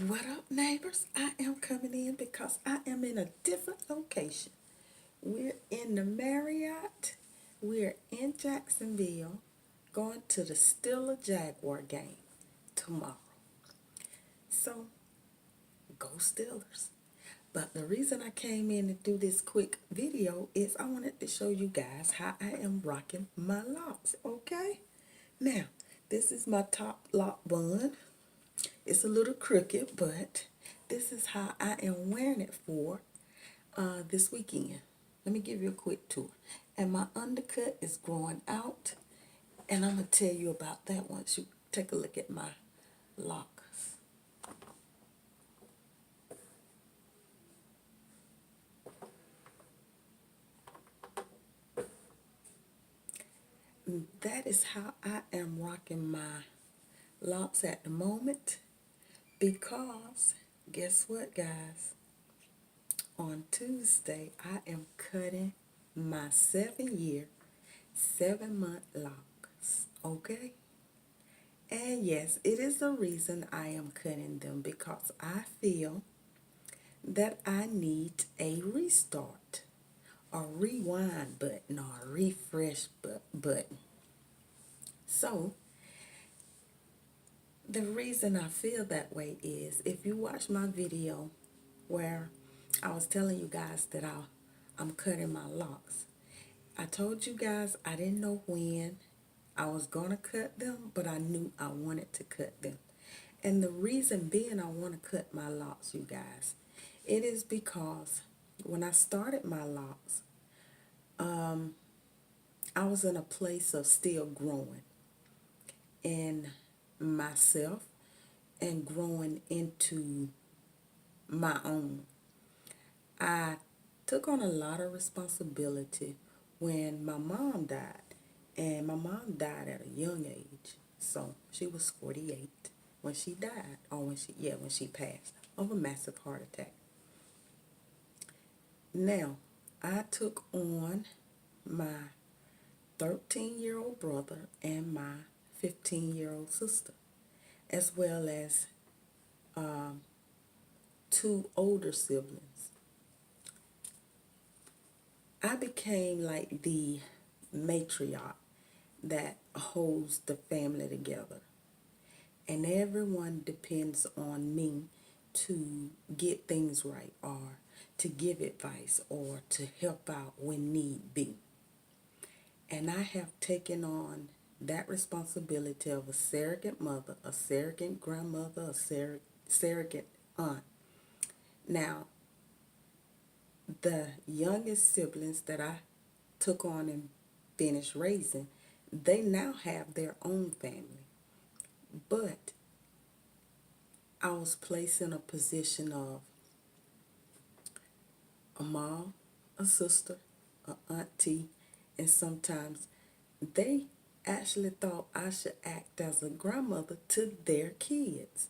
What up, neighbors? I am coming in because I am in a different location. We're in the Marriott. We're in Jacksonville going to the Steeler Jaguar game tomorrow. So, go Steelers. But the reason I came in to do this quick video is I wanted to show you guys how I am rocking my locks, okay? Now, this is my top lock bun. It's a little crooked, but this is how I am wearing it for this weekend. Let me give you a quick tour. And my undercut is growing out, and I'm going to tell you about that once you take a look at my locks. That is how I am rocking my locks at the moment because guess what, guys? On Tuesday, I am cutting my 7-year, 7-month locks, okay? And yes, it is the reason I am cutting them because I feel that I need a restart, a rewind button, or a refresh button. So, the reason I feel that way is if you watch my video where I was telling you guys that I'm cutting my locks. I told you guys I didn't know when I was going to cut them, but I knew I wanted to cut them. And the reason being I want to cut my locks, you guys, it is because when I started my locks, I was in a place of still growing in myself and growing into my own. I took on a lot of responsibility when my mom died, and my mom died at a young age. So she was 48 when she died, or when she passed of a massive heart attack. Now, I took on my 13-year-old brother and my 15-year-old sister, as well as two older siblings. I became like the matriarch that holds the family together. And everyone depends on me to get things right or to give advice or to help out when need be. And I have taken on that responsibility of a surrogate mother, a surrogate grandmother, a surrogate aunt. Now, the youngest siblings that I took on and finished raising, they now have their own family. But I was placed in a position of a mom, a sister, a auntie, and sometimes they actually thought I should act as a grandmother to their kids.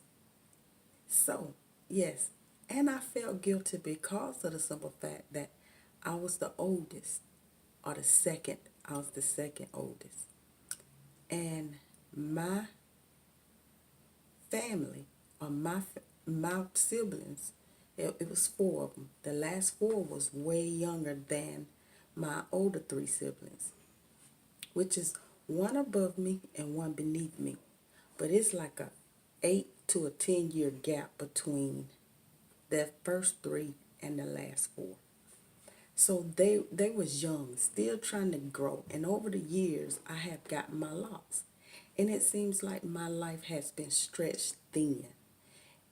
So, yes, and I felt guilty because of the simple fact that I was the oldest, or the second, I was the second oldest. And my family, or my siblings, it was four of them. The last four was way younger than my older three siblings, which is one above me and one beneath me. But it's like a 8 to 10 year gap between the first three and the last four. So they was young, still trying to grow. And over the years, I have gotten my locks. And it seems like my life has been stretched thin.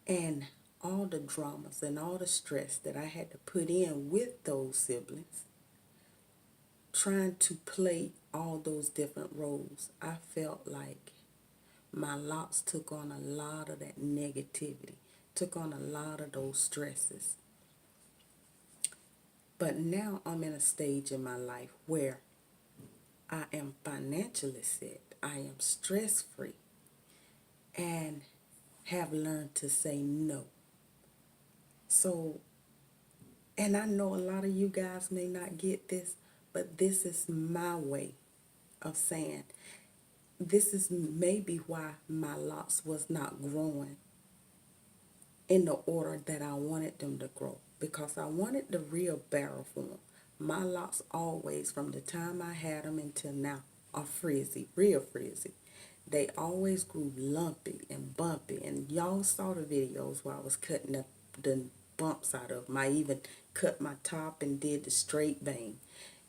And all the dramas and all the stress that I had to put in with those siblings, trying to play all those different roles, I felt like my locks took on a lot of that negativity, took on a lot of those stresses. But now I'm in a stage in my life where I am financially set, I am stress free, and have learned to say no. So, and I know a lot of you guys may not get this, but this is my way of saying this is maybe why my locks was not growing in the order that I wanted them to grow, because I wanted the real barrel form. My locks always, from the time I had them until now, are frizzy, real frizzy. They always grew lumpy and bumpy, and y'all saw the videos where I was cutting the bumps out of them. I even cut my top and did the straight vein,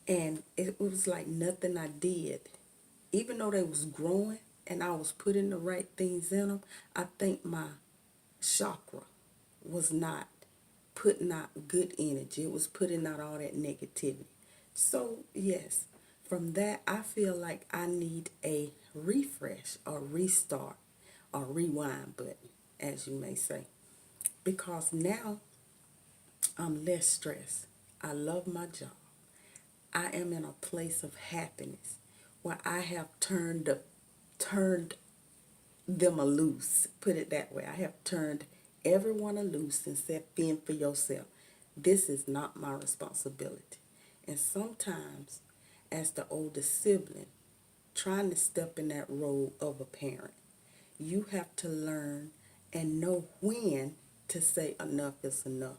and it was like nothing I did. Even though they was growing and I was putting the right things in them, I think my chakra was not putting out good energy. It was putting out all that negativity. So yes, from that I feel like I need a refresh or restart or rewind button, as you may say, because now I'm less stressed. I love my job. I am in a place of happiness where I have turned them a loose. Put it that way. I have turned everyone a loose and said, fend for yourself. This is not my responsibility. And sometimes, as the oldest sibling, trying to step in that role of a parent, you have to learn and know when to say enough is enough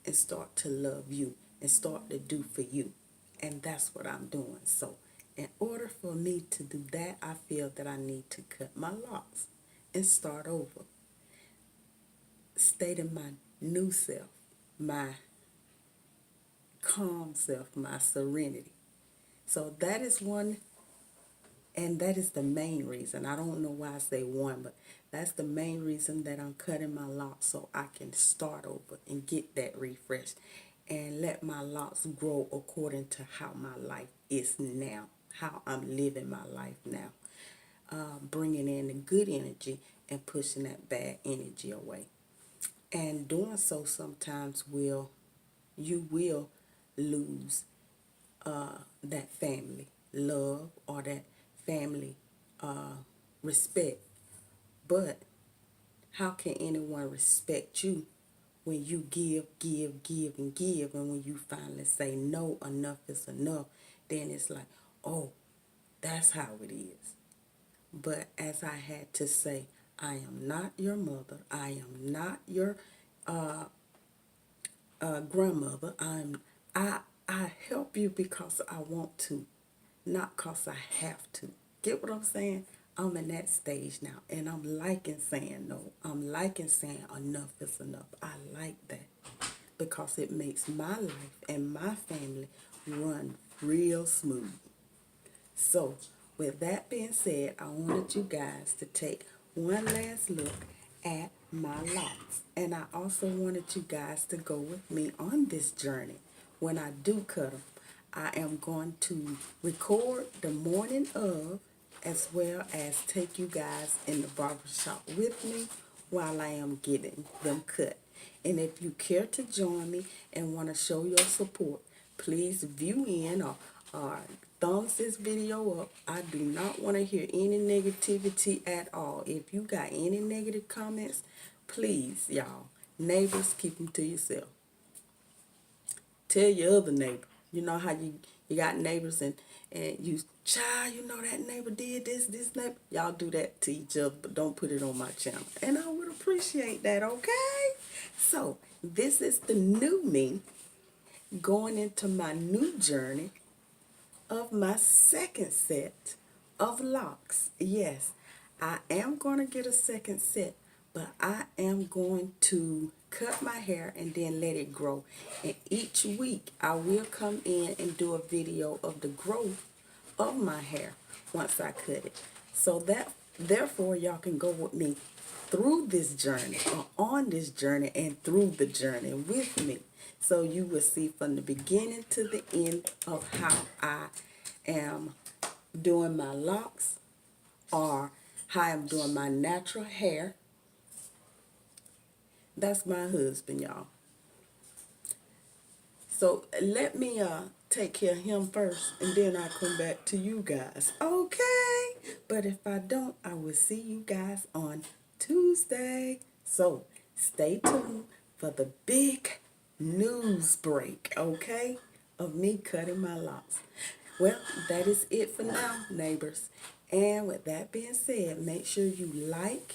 and start to love you and start to do for you. And that's what I'm doing. So in order for me to do that, I feel that I need to cut my locks and start over. State in my new self, my calm self, my serenity. So that is one, and that is the main reason. I don't know why I say one, but that's the main reason that I'm cutting my locks, so I can start over and get that refresh and let my locks grow according to how my life is now, how I'm living my life now. Bringing in the good energy and pushing that bad energy away. And doing so sometimes you will lose that family love or that family respect. But how can anyone respect you when you give, and give, and when you finally say no, enough is enough, then it's like, oh, that's how it is. But as I had to say, I am not your mother. I am not your grandmother. I help you because I want to, not because I have to. Get what I'm saying? I'm in that stage now, and I'm liking saying no. I'm liking saying enough is enough. I like that because it makes my life and my family run real smooth. So, with that being said, I wanted you guys to take one last look at my locks. And I also wanted you guys to go with me on this journey. When I do cut them, I am going to record the morning of, as well as take you guys in the barbershop with me while I am getting them cut. And if you care to join me and want to show your support, please view in or thumbs this video up. I do not want to hear any negativity at all. If you got any negative comments, please, y'all, neighbors, keep them to yourself. Tell your other neighbor. You know how you got neighbors and you, child, you know that neighbor did this neighbor. Y'all do that to each other, but don't put it on my channel. And I would appreciate that, okay? So, this is the new me going into my new journey of my second set of locks. Yes, I am going to get a second set, but I am going to cut my hair and then let it grow. And each week I will come in and do a video of the growth of my hair once I cut it. So that, therefore, y'all can go with me through this journey or on this journey and through the journey with me. So you will see from the beginning to the end of how I am doing my locks or how I'm doing my natural hair. That's my husband, y'all. So let me take care of him first, and then I'll come back to you guys. Okay? But if I don't, I will see you guys on Tuesday. So stay tuned for the big news break, okay, of me cutting my locks. Well, that is it for now, neighbors. And with that being said, make sure you like,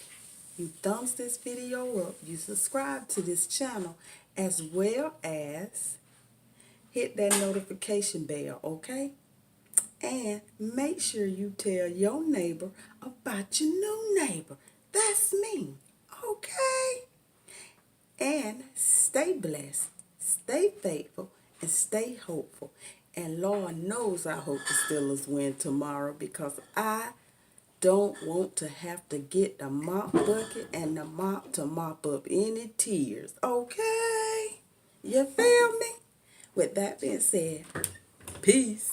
you thumbs this video up, you subscribe to this channel, as well as hit that notification bell, okay? And make sure you tell your neighbor about your new neighbor. That's me, okay? And stay blessed, stay faithful, and stay hopeful. And Lord knows I hope the Steelers win tomorrow, because I don't want to have to get the mop bucket and the mop to mop up any tears, okay? You feel me? With that being said, peace.